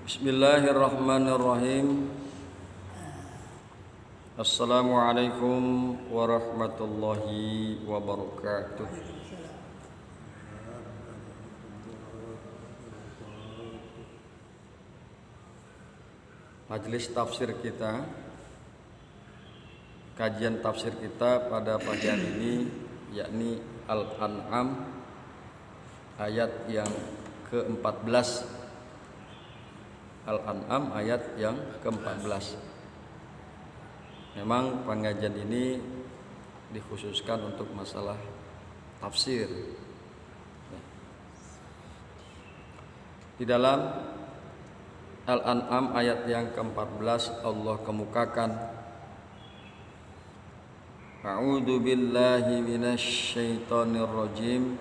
Bismillahirrahmanirrahim. Assalamualaikum warahmatullahi wabarakatuh. Majelis tafsir kita, kajian tafsir kita pada pagi hari ini yakni Al-An'am ayat yang ke-14. Al-An'am ayat yang ke-14. Memang pengajian ini dikhususkan untuk masalah tafsir. Di dalam Al-An'am ayat yang ke-14 Allah kemukakan, A'udzu billahi minasy syaithanir rajim.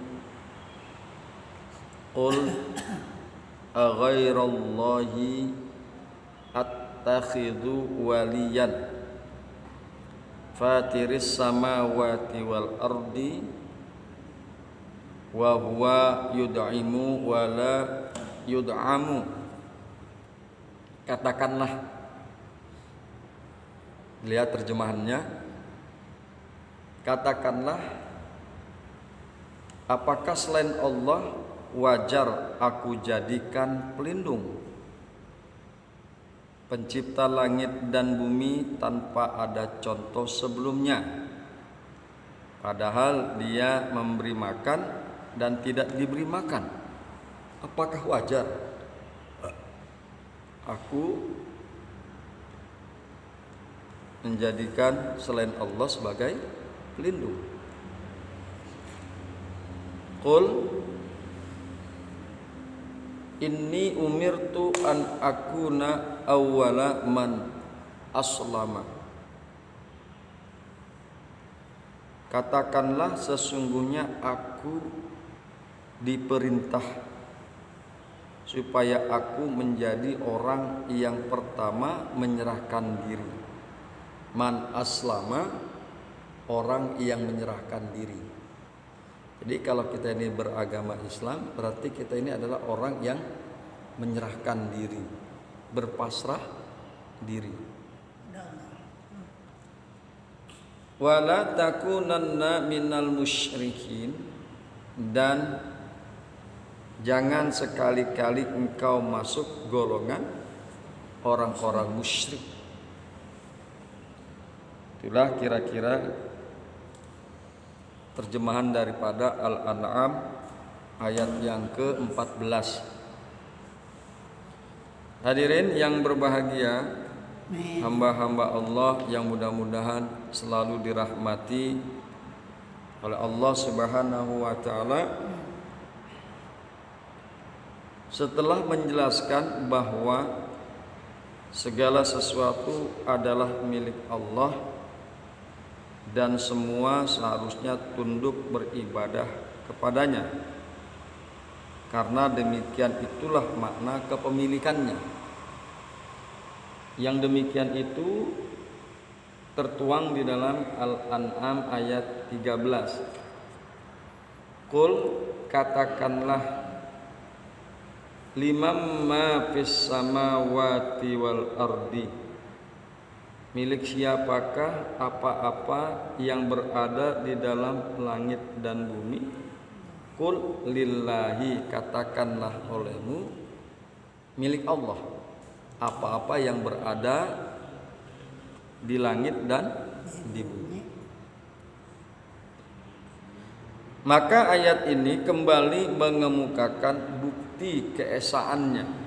Qul aghairallahi attakhidhu waliyan fatiris samawati wal ardi wa huwa yud'imu wa la yud'amu. Katakanlah, lihat terjemahannya, katakanlah, apakah selain Allah wajar aku jadikan pelindung, pencipta langit dan bumi tanpa ada contoh sebelumnya, padahal dia memberi makan dan tidak diberi makan? Apakah wajar aku menjadikan selain Allah sebagai pelindung? Qul inni umirtu an akuna awwala man aslama. Katakanlah, sesungguhnya aku diperintah supaya aku menjadi orang yang pertama menyerahkan diri. Man aslama, orang yang menyerahkan diri. Jadi kalau kita ini beragama Islam, berarti kita ini adalah orang yang menyerahkan diri, berpasrah diri. Wala takunanna minal musyrikin, dan jangan sekali-kali engkau masuk golongan orang-orang musyrik. Itulah kira-kira terjemahan daripada Al-An'am ayat yang ke-14. Hadirin yang berbahagia, hamba-hamba Allah yang mudah-mudahan selalu dirahmati oleh Allah Subhanahu wa taala. Setelah menjelaskan bahwa segala sesuatu adalah milik Allah dan semua seharusnya tunduk beribadah kepadanya, karena demikian itulah makna kepemilikannya. Yang demikian itu tertuang di dalam Al-An'am ayat 13. Qul, katakanlah, liman ma fis samawati wal ardi, milik siapakah apa-apa yang berada di dalam langit dan bumi? Qul lillahi, katakanlah olehmu, milik Allah apa-apa yang berada di langit dan di bumi. Maka ayat ini kembali mengemukakan bukti keesaannya.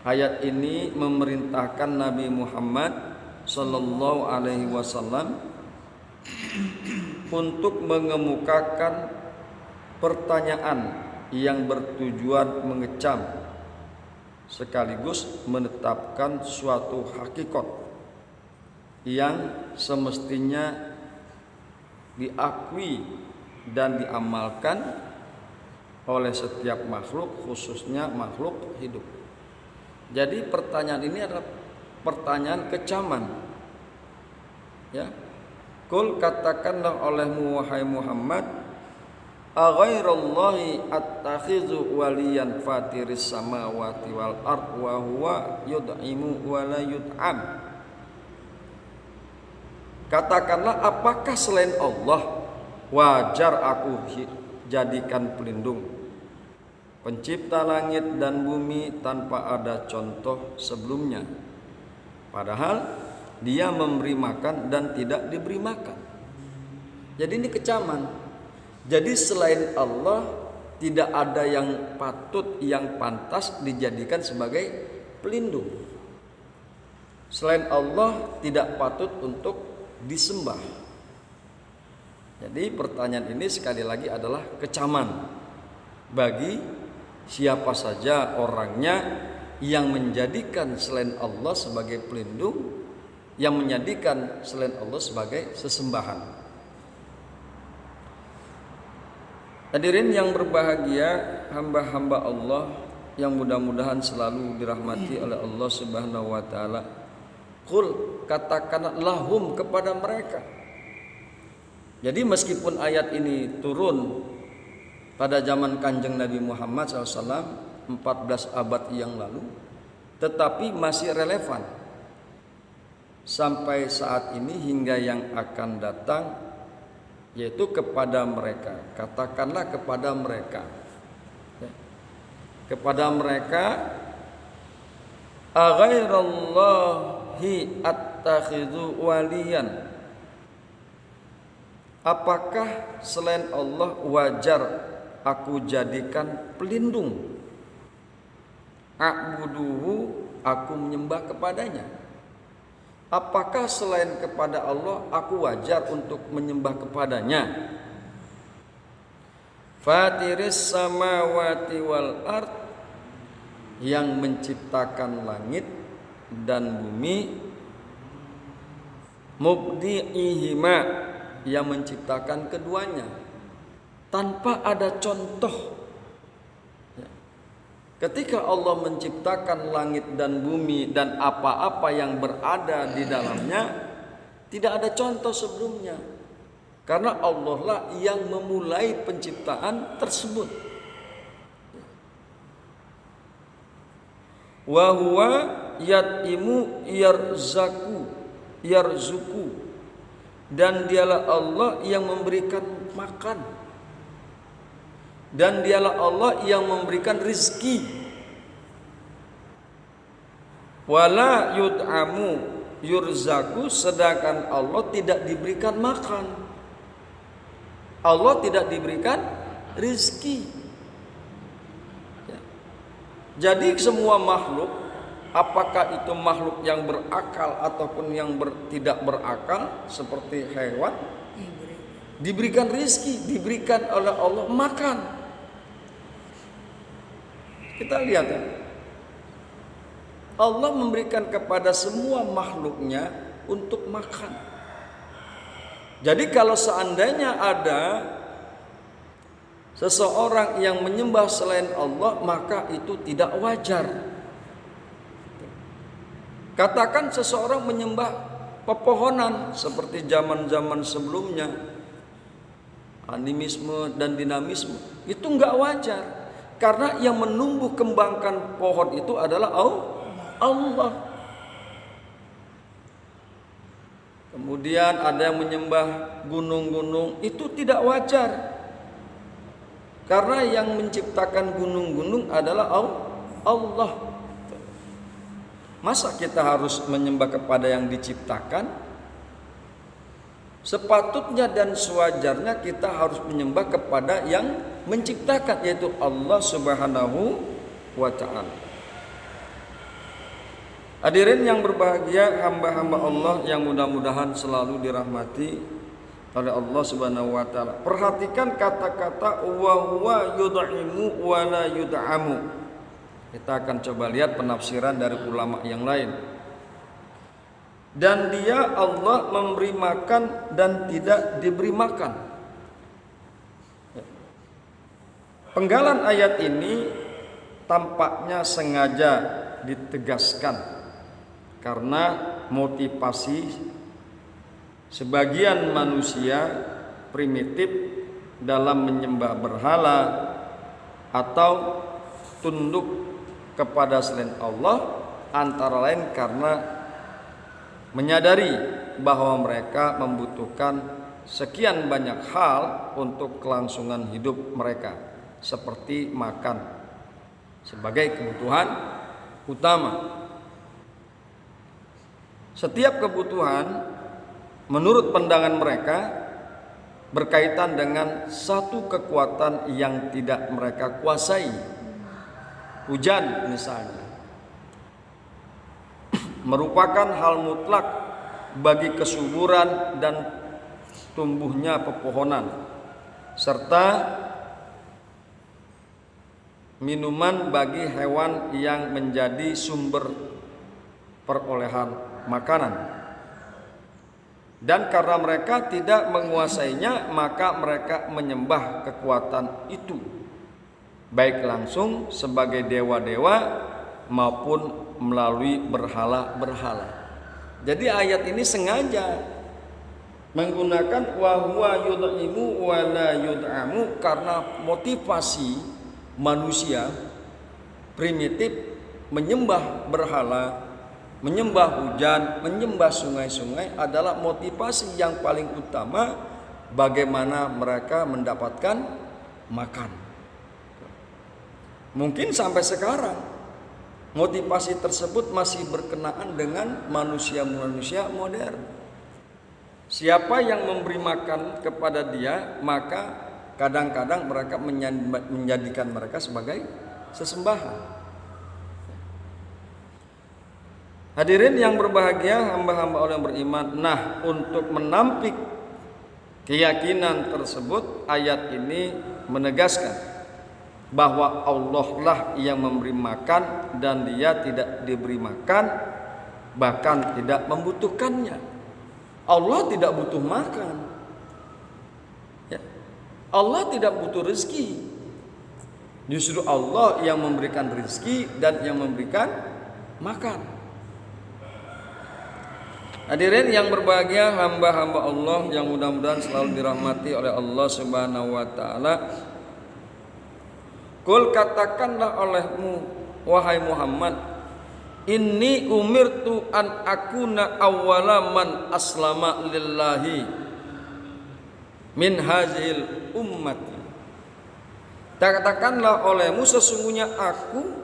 Ayat ini memerintahkan Nabi Muhammad sallallahu alaihi wasallam untuk mengemukakan pertanyaan yang bertujuan mengecam sekaligus menetapkan suatu hakikat yang semestinya diakui dan diamalkan oleh setiap makhluk, khususnya makhluk hidup. Jadi pertanyaan ini adalah pertanyaan kecaman. Ya. Qul, katakanlah olehmu wahai Muhammad, aghairallahi attakhidhu waliyan fatiris samawati wal ard wa huwa yud'imu wa la yud'am. Katakanlah, apakah selain Allah wajar aku jadikan pelindung, pencipta langit dan bumi tanpa ada contoh sebelumnya, padahal dia memberi makan dan tidak diberi makan. Jadi ini kecaman. Jadi selain Allah tidak ada yang patut, yang pantas dijadikan sebagai pelindung. Selain Allah tidak patut untuk disembah. Jadi pertanyaan ini sekali lagi adalah kecaman bagi siapa saja orangnya yang menjadikan selain Allah sebagai pelindung, yang menjadikan selain Allah sebagai sesembahan. Hadirin yang berbahagia, hamba-hamba Allah yang mudah-mudahan selalu dirahmati oleh Allah Subhanahu wa taala. Qul, katakanlah lahum kepada mereka. Jadi meskipun ayat ini turun pada zaman Kanjeng Nabi Muhammad SAW 14 abad yang lalu, tetapi masih relevan sampai saat ini hingga yang akan datang, yaitu kepada mereka. Katakanlah kepada mereka, kepada mereka, aghairallahi attakhidhu waliyan, apakah selain Allah wajar aku jadikan pelindung, a'buduhu, aku menyembah kepadanya. Apakah selain kepada Allah aku wajar untuk menyembah kepadanya? Fatiris samawati wal ard, yang menciptakan langit dan bumi, mubdi'ihima, yang menciptakan keduanya tanpa ada contoh. Ketika Allah menciptakan langit dan bumi dan apa-apa yang berada di dalamnya, tidak ada contoh sebelumnya. Karena Allah lah yang memulai penciptaan tersebut. Wa huwa yat'imu yarzuku, dan dialah Allah yang memberikan makan, dan dialah Allah yang memberikan rizki. Wala yud'amu yurzaku, sedangkan Allah tidak diberikan makan, Allah tidak diberikan rizki. Jadi semua makhluk, apakah itu makhluk yang berakal ataupun yang tidak berakal, seperti hewan, diberikan rizki, diberikan oleh Allah makan. Kita lihat ya, Allah memberikan kepada semua makhluknya untuk makan. Jadi kalau seandainya ada seseorang yang menyembah selain Allah, maka itu tidak wajar. Katakan seseorang menyembah pepohonan seperti zaman-zaman sebelumnya, animisme dan dinamisme, itu enggak wajar. Karena yang menumbuh kembangkan pohon itu adalah Allah. Kemudian ada yang menyembah gunung-gunung, itu tidak wajar. Karena yang menciptakan gunung-gunung adalah Allah. Masa kita harus menyembah kepada yang diciptakan? Sepatutnya dan sewajarnya kita harus menyembah kepada yang menciptakan, yaitu Allah Subhanahu wa ta'ala. Hadirin yang berbahagia, hamba-hamba Allah yang mudah-mudahan selalu dirahmati oleh Allah Subhanahu wa ta'ala. Perhatikan kata-kata wa huwa yud'imu wa la yud'amu. Kita akan coba lihat penafsiran dari ulama yang lain. Dan dia Allah memberi makan dan tidak diberi makan. Penggalan ayat ini tampaknya sengaja ditegaskan karena motivasi sebagian manusia primitif dalam menyembah berhala atau tunduk kepada selain Allah, antara lain karena menyadari bahwa mereka membutuhkan sekian banyak hal untuk kelangsungan hidup mereka, seperti makan sebagai kebutuhan utama. Setiap kebutuhan menurut pandangan mereka berkaitan dengan satu kekuatan yang tidak mereka kuasai. Hujan misalnya merupakan hal mutlak bagi kesuburan dan tumbuhnya pepohonan, serta minuman bagi hewan yang menjadi sumber perolehan makanan. Dan karena mereka tidak menguasainya, maka mereka menyembah kekuatan itu, baik langsung sebagai dewa-dewa maupun melalui berhala-berhala. Jadi ayat ini sengaja menggunakan wa huwa yud'imu wa la yud'amu karena motivasi manusia primitif menyembah berhala, menyembah hujan, menyembah sungai-sungai adalah motivasi yang paling utama bagaimana mereka mendapatkan makan. Mungkin sampai sekarang motivasi tersebut masih berkenaan dengan manusia-manusia modern. Siapa yang memberi makan kepada dia, maka kadang-kadang mereka menjadikan mereka sebagai sesembahan. Hadirin yang berbahagia, hamba-hamba Allah yang beriman. Nah, untuk menampik keyakinan tersebut, ayat ini menegaskan bahwa Allah lah yang memberi makan dan dia tidak diberi makan, bahkan tidak membutuhkannya. Allah tidak butuh makan, ya. Allah tidak butuh rezeki. Justru Allah yang memberikan rezeki dan yang memberikan makan. Hadirin yang berbahagia, hamba-hamba Allah yang mudah-mudahan selalu dirahmati oleh Allah Subhanahu wa taala. Qul, katakanlah olehmu wahai Muhammad, inni umirtu an akuna awwala man aslama lillahi min hazil ummati. Katakanlah olehmu, sesungguhnya aku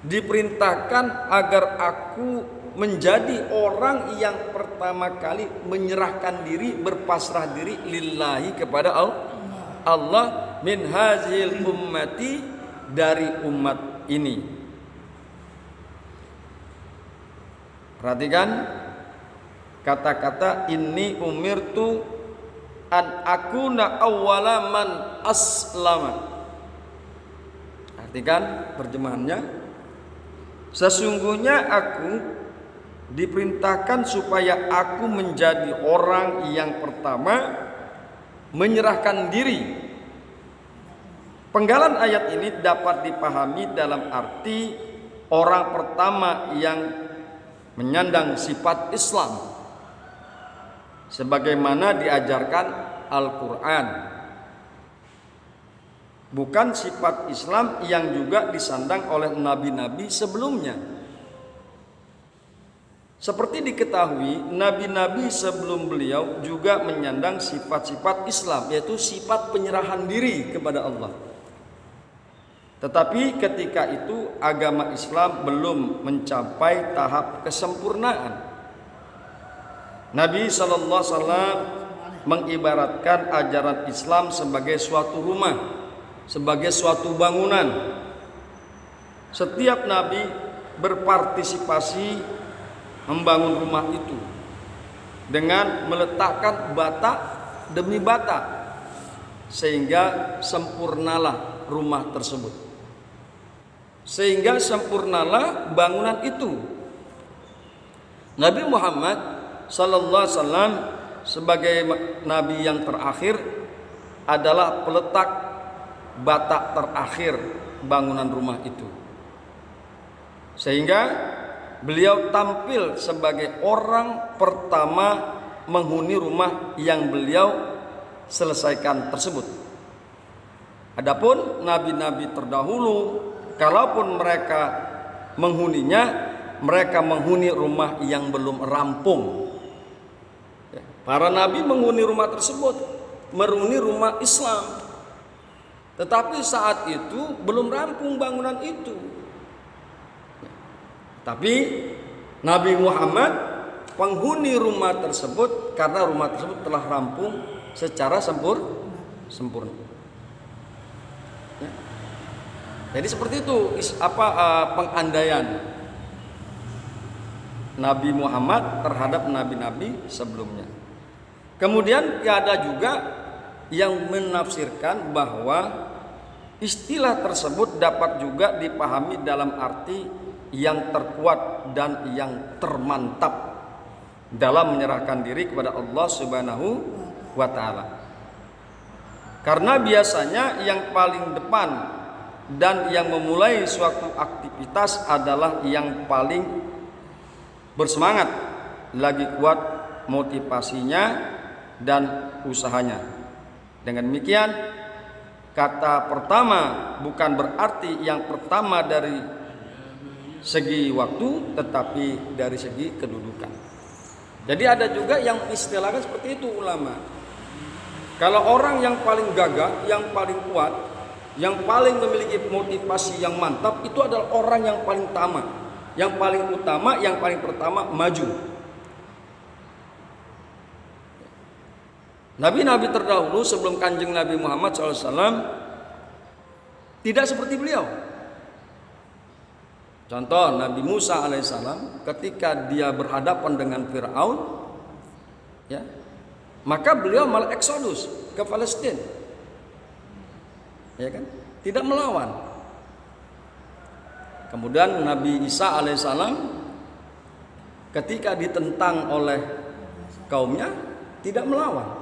diperintahkan agar aku menjadi orang yang pertama kali menyerahkan diri, berpasrah diri lillahi kepada Allah min hazil ummati, dari umat ini. Perhatikan kata-kata inni umirtu an akuna awwala man aslama. Perhatikan terjemahannya. Sesungguhnya aku diperintahkan supaya aku menjadi orang yang pertama menyerahkan diri. Penggalan ayat ini dapat dipahami dalam arti orang pertama yang menyandang sifat Islam sebagaimana diajarkan Al-Quran, bukan sifat Islam yang juga disandang oleh nabi-nabi sebelumnya. Seperti diketahui, nabi-nabi sebelum beliau juga menyandang sifat-sifat Islam, yaitu sifat penyerahan diri kepada Allah. Tetapi ketika itu agama Islam belum mencapai tahap kesempurnaan. Nabi SAW mengibaratkan ajaran Islam sebagai suatu rumah, sebagai suatu bangunan. Setiap nabi berpartisipasi membangun rumah itu dengan meletakkan bata demi bata sehingga sempurnalah rumah tersebut, sehingga sempurnalah bangunan itu. Nabi Muhammad sallallahu alaihi wasallam sebagai nabi yang terakhir adalah peletak bata terakhir bangunan rumah itu, sehingga beliau tampil sebagai orang pertama menghuni rumah yang beliau selesaikan tersebut. Adapun nabi-nabi terdahulu, kalaupun mereka menghuninya, mereka menghuni rumah yang belum rampung. Para nabi menghuni rumah tersebut, menghuni rumah Islam. Tetapi saat itu belum rampung bangunan itu. Tapi Nabi Muhammad penghuni rumah tersebut karena rumah tersebut telah rampung secara sempurna. Ya. Jadi seperti itu pengandaian Nabi Muhammad terhadap nabi-nabi sebelumnya. Kemudian ada juga yang menafsirkan bahwa istilah tersebut dapat juga dipahami dalam arti yang terkuat dan yang termantap dalam menyerahkan diri kepada Allah Subhanahu wa taala. Karena biasanya yang paling depan dan yang memulai suatu aktivitas adalah yang paling bersemangat, lagi kuat motivasinya dan usahanya. Dengan demikian, kata pertama bukan berarti yang pertama dari segi waktu, tetapi dari segi kedudukan. Jadi ada juga yang istilahnya seperti itu ulama. Kalau orang yang paling gagah, yang paling kuat, yang paling memiliki motivasi yang mantap, itu adalah orang yang paling utama, yang paling utama, yang paling pertama maju. Nabi-nabi terdahulu sebelum Kanjeng Nabi Muhammad SAW tidak seperti beliau. Contoh Nabi Musa alaihissalam ketika dia berhadapan dengan Fir'aun, ya, maka beliau malah eksodus ke Palestina, ya kan, tidak melawan. Kemudian Nabi Isa alaihissalam ketika ditentang oleh kaumnya tidak melawan.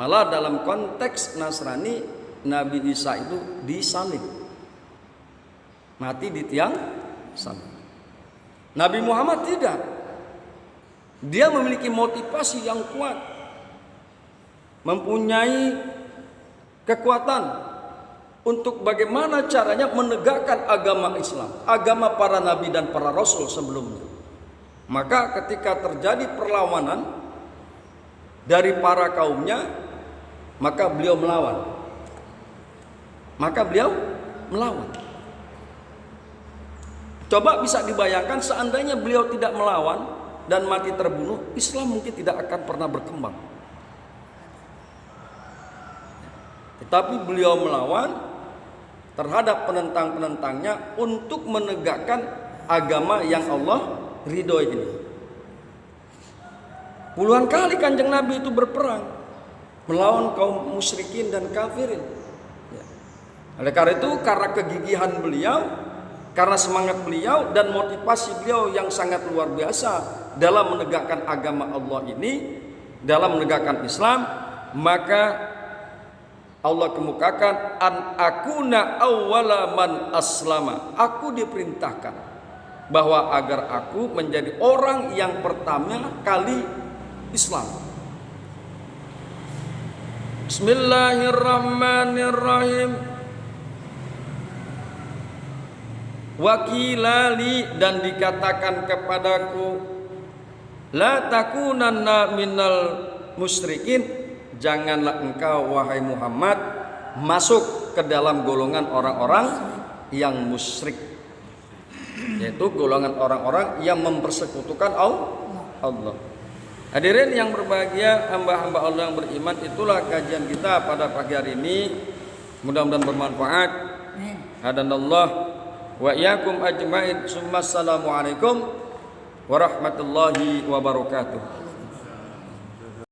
Malah dalam konteks Nasrani, Nabi Isa itu disalib, mati di tiang salib. Nabi Muhammad tidak. Dia memiliki motivasi yang kuat, mempunyai kekuatan untuk bagaimana caranya menegakkan agama Islam, agama para nabi dan para rasul sebelumnya. Maka ketika terjadi perlawanan dari para kaumnya, maka beliau melawan. Coba bisa dibayangkan seandainya beliau tidak melawan dan mati terbunuh, Islam mungkin tidak akan pernah berkembang. Tetapi beliau melawan terhadap penentang-penentangnya untuk menegakkan agama yang Allah ridhoi ini. Puluhan kali Kanjeng Nabi itu berperang melawan kaum musyrikin dan kafirin. Oleh karena itu, karena kegigihan beliau, karena semangat beliau dan motivasi beliau yang sangat luar biasa dalam menegakkan agama Allah ini, dalam menegakkan Islam, maka Allah kemukakan an akuna awwala man aslama. Aku diperintahkan bahwa agar aku menjadi orang yang pertama kali Islam. Bismillahirrahmanirrahim. Wakilali, dan dikatakan kepadaku, la takunanna minal musyrikin, janganlah engkau wahai Muhammad masuk ke dalam golongan orang-orang yang musyrik, yaitu golongan orang-orang yang mempersekutukan Allah. Hadirin yang berbahagia, hamba-hamba Allah yang beriman, itulah kajian kita pada pagi hari ini. Mudah-mudahan bermanfaat. Hadanallah wa iyyakum ajmain. Assalamualaikum warahmatullahi wabarakatuh.